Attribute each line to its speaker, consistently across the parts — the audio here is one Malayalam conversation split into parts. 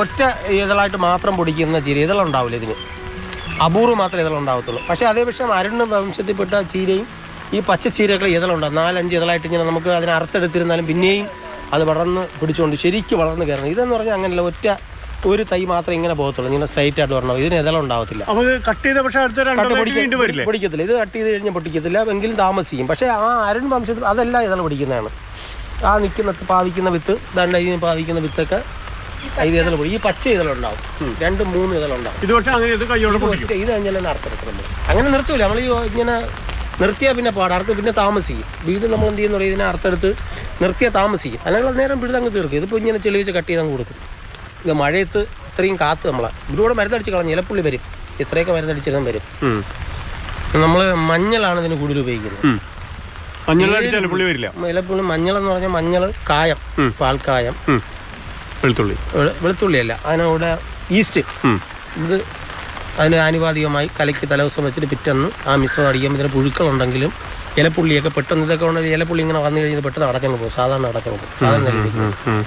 Speaker 1: ഒറ്റ ഇതളായിട്ട് മാത്രം പൊടിക്കുന്ന ചീര, ഇതളുണ്ടാവില്ല ഇതിന്, അപൂർവം മാത്രമേ ഇതളുണ്ടാകത്തുള്ളൂ. പക്ഷേ അതേപക്ഷം അരുണ് വംശത്തിൽപ്പെട്ട ചീരയും ഈ പച്ചച്ചീരകൾ ഇതളുണ്ടാകും. 4-5 ഇതളായിട്ട് ഇങ്ങനെ നമുക്ക് അതിനെ അറുത്തെടുത്തിരുന്നാലും പിന്നെയും അത് വളർന്ന് പിടിച്ചുകൊണ്ട് ശരിക്കും വളർന്ന് കയറണം. ഇതെന്ന് പറഞ്ഞാൽ അങ്ങനെയല്ല, ഒരു തൈ മാത്രമേ ഇങ്ങനെ പോകത്തുള്ളൂ, ഇങ്ങനെ സ്ട്രൈറ്റ് ആയിട്ട് വരണം. ഇതിന് ഇതളുണ്ടാവത്തില്ല, പൊടിക്കത്തില്ല. ഇത് കട്ട് ചെയ്ത് കഴിഞ്ഞാൽ പൊട്ടിക്കത്തില്ല, എങ്കിലും താമസിക്കും. പക്ഷേ ആ അരുൺ വംശത്തിൽ അതെല്ലാം ഇതൾ പിടിക്കുന്നതാണ്. ആ നിൽക്കുന്ന പാവിക്കുന്ന വിത്ത്, ദണ്ട ഇതിന് പാവിക്കുന്ന വിത്തൊക്കെ ഇത് ഇതൾ പൊടി. ഈ പച്ച ഇതളുണ്ടാവും, 2-3 ഇതളുണ്ടാവും. ഇത് കഴിഞ്ഞാൽ അറുത്തെടുക്കും നമ്മൾ. അങ്ങനെ നിർത്തൂല നമ്മൾ. ഇങ്ങനെ നിർത്തിയാൽ പിന്നെ പാടാം, അറുത്ത് പിന്നെ താമസിക്കും. വീട് നമ്മൾ എന്ത് ചെയ്യുന്ന ഇതിനെ അറുത്തെടുത്ത് നിർത്തിയാൽ താമസിക്കും, അല്ലെങ്കിൽ നേരം പിടിച്ച് അങ്ങ് തീർക്കും. ഇതിപ്പോൾ ഇങ്ങനെ ചെളി വെച്ച് കട്ട് ചെയ്ത് അങ്ങ് കൊടുക്കും. ഇത് മഴയത്ത് ഇത്രയും കാത്ത് നമ്മളെ ഒരുപാട് മരുന്നടിച്ച് കളഞ്ഞ് ഇലപ്പുള്ളി വരും, ഇത്രയൊക്കെ മരുന്നടിച്ചിരുന്ന വരും. നമ്മൾ മഞ്ഞളാണ് ഇതിന് കൂടുതൽ ഉപയോഗിക്കുന്നത്. ഇലപ്പുള്ളി മഞ്ഞളെന്ന് പറഞ്ഞാൽ മഞ്ഞൾ, കായം, പാൽക്കായം, വെളുത്തുള്ളിയല്ല, അതിനവിടെ ഈസ്റ്റ്, ഇത് അതിന് ആനുപാതികമായി കലക്കി തലേദിവസം വെച്ചിട്ട് പിറ്റന്ന് ആ മിശ്രം അടിക്കുമ്പോൾ ഇതിന് പുഴുക്കളുണ്ടെങ്കിലും ഇലപ്പുള്ളിയൊക്കെ പെട്ടെന്ന് ഇതൊക്കെ ഉണ്ടെങ്കിൽ ഇലപ്പുള്ളി ഇങ്ങനെ വന്നു കഴിഞ്ഞാൽ പെട്ടെന്ന് അടച്ചങ്ങ് പോകും. സാധാരണ അടച്ചങ്ങ് പോകും, സാധാരണ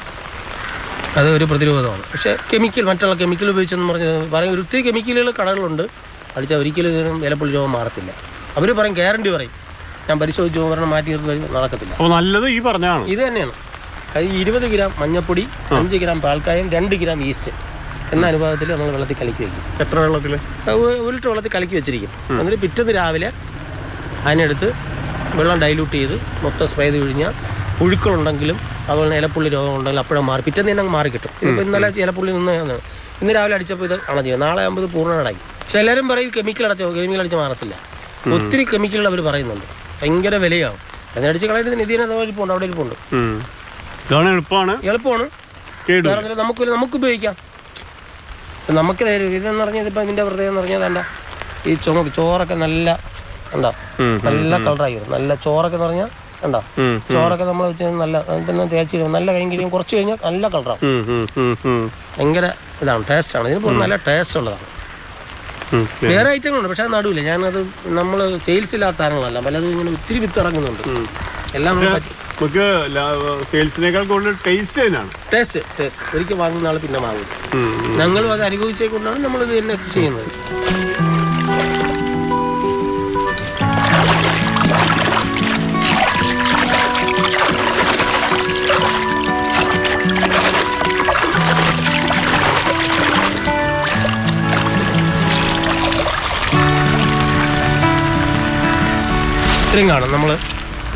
Speaker 1: അത് ഒരു പ്രതിരോധമാണ്. പക്ഷേ കെമിക്കൽ, മറ്റുള്ള കെമിക്കൽ ഉപയോഗിച്ചെന്ന് പറയും ഒത്തിരി കെമിക്കലുകൾ കടകളുണ്ട്, അടിച്ചാൽ ഒരിക്കലും ഇതിനും ഇലപ്പുള്ളി രോഗം മാറത്തില്ല. അവർ പറയും, ഗ്യാരണ്ടി പറയും, ഞാൻ പരിശോധിച്ചു ഒരെണ്ണം മാറ്റി നടക്കത്തില്ല. നല്ലത് ഈ പറഞ്ഞാണ് ഇത് തന്നെയാണ്. അത് 20 ഗ്രാം മഞ്ഞപ്പൊടി, 5 ഗ്രാം പാൽക്കായം, 2 ഗ്രാം ഈസ്റ്റ് എന്ന അനുപാതത്തിൽ നമ്മൾ വെള്ളത്തിൽ കലക്കി വയ്ക്കും. എത്ര വെള്ളത്തിൽ? 1 ലിറ്റർ വെള്ളത്തിൽ കലക്കി വെച്ചിരിക്കും. എന്നിട്ട് പിറ്റേന്ന് രാവിലെ അതിനെടുത്ത് വെള്ളം ഡൈല്യൂട്ട് ചെയ്ത് മൊത്തം സ്പ്രേ ചെയ്ത് കഴിഞ്ഞാൽ പുഴുക്കളുണ്ടെങ്കിലും അതുപോലെ ഇലപ്പുള്ളി രോഗം ഉണ്ടെങ്കിലും അപ്പോഴും മാറി, പിറ്റേന്ന് തന്നെ അങ്ങ് മാറി കിട്ടും. ഇതിപ്പോൾ ഇന്നലെ ഇലപ്പുള്ളി ഇന്ന് രാവിലെ അടിച്ചപ്പോൾ ഇത് അണഞ്ഞു, നാളെ ആകുമ്പോൾ ഇത് പൂർണ്ണനായി. പക്ഷെ എല്ലാവരും പറയും കെമിക്കൽ അടിച്ച് മാറത്തില്ല. ഒത്തിരി കെമിക്കലുകൾ അവർ പറയുന്നുണ്ട്, ഭയങ്കര വിലയാണ്. അതിനടിച്ച് കളയിട്ട് നിധിനെ ഇരിപ്പുണ്ട്, അവിടെ ഇരിപ്പുണ്ട്. എളുപ്പമാണ്, നമുക്ക് ഉപയോഗിക്കാം. നമുക്ക് ഇതെന്ന് പറഞ്ഞാൽ ഇപ്പം ഇതിൻ്റെ പ്രത്യേകത എന്ന് പറഞ്ഞാൽ വേണ്ട, ഈ ചോറൊക്കെ നല്ല എന്താ നല്ല കളറായി വരും. നല്ല ചോറൊക്കെ എന്ന് പറഞ്ഞാൽ ഉണ്ടോ, ചോറൊക്കെ നമ്മൾ വെച്ച് നല്ല പിന്നെ തേച്ച് നല്ല കൈ കഴിയും, കുറച്ച് കഴിഞ്ഞാൽ നല്ല കളറാവും. ഭയങ്കര ഇതാണ്, ടേസ്റ്റാണ്. ഇതിന് നല്ല ടേസ്റ്റ് ഉള്ളതാണ്. വേറെ ഐറ്റങ്ങളുണ്ട്, പക്ഷെ അത് നടുവില്ല. ഞാനത് നമ്മൾ സെയിൽസ് ഇല്ലാത്ത സാധനങ്ങളല്ല, പലതും ഇങ്ങനെ ഒത്തിരി വിത്ത് ഇറങ്ങുന്നുണ്ട്. എല്ലാം സെയിൽസിനേക്കാൾ കൂടുതൽ ടേസ്റ്റ് ഒരിക്കൽ വാങ്ങുന്ന ആൾ പിന്നെ വാങ്ങും. ഞങ്ങളും അത് അനുഭവിച്ചേ കൊണ്ടാണ് നമ്മളിത് തന്നെ ചെയ്യുന്നത്. ഇത്രയും കാണും, നമ്മൾ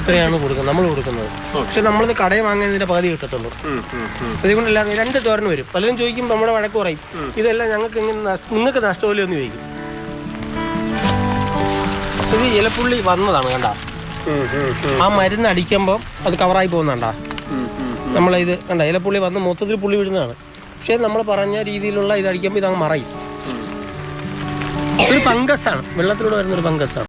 Speaker 1: ഇത്രയാണ് നമ്മൾ കൊടുക്കുന്നത്. പക്ഷെ നമ്മളിത് കടയിൽ വാങ്ങുന്നതിന്റെ പകുതി കിട്ടത്തുള്ളൂ. അതുകൊണ്ടല്ലാതെ 2 തോരന് വരും. പലരും ചോദിക്കും, നമ്മുടെ വഴക്ക് പറയും, ഇതെല്ലാം ഞങ്ങൾക്ക് നിങ്ങൾക്ക് നഷ്ടമില്ല എന്ന് ചോദിക്കും. ഇത് ഇലപ്പുള്ളി വന്നതാണ്, കണ്ട ആ മരുന്ന് അടിക്കുമ്പോൾ അത് കവറായി പോകുന്നുണ്ടാ. നമ്മളിത് കണ്ട ഇലപ്പുള്ളി വന്ന് മൊത്തത്തിൽ പുള്ളി വിടുന്നതാണ്. പക്ഷെ നമ്മൾ പറഞ്ഞ രീതിയിലുള്ള ഇത് അടിക്കുമ്പോൾ ഇതങ്ങ് മറയും. ഇതൊരു ഫംഗസാണ്, വെള്ളത്തിലൂടെ വരുന്നൊരു ഫംഗസാണ്.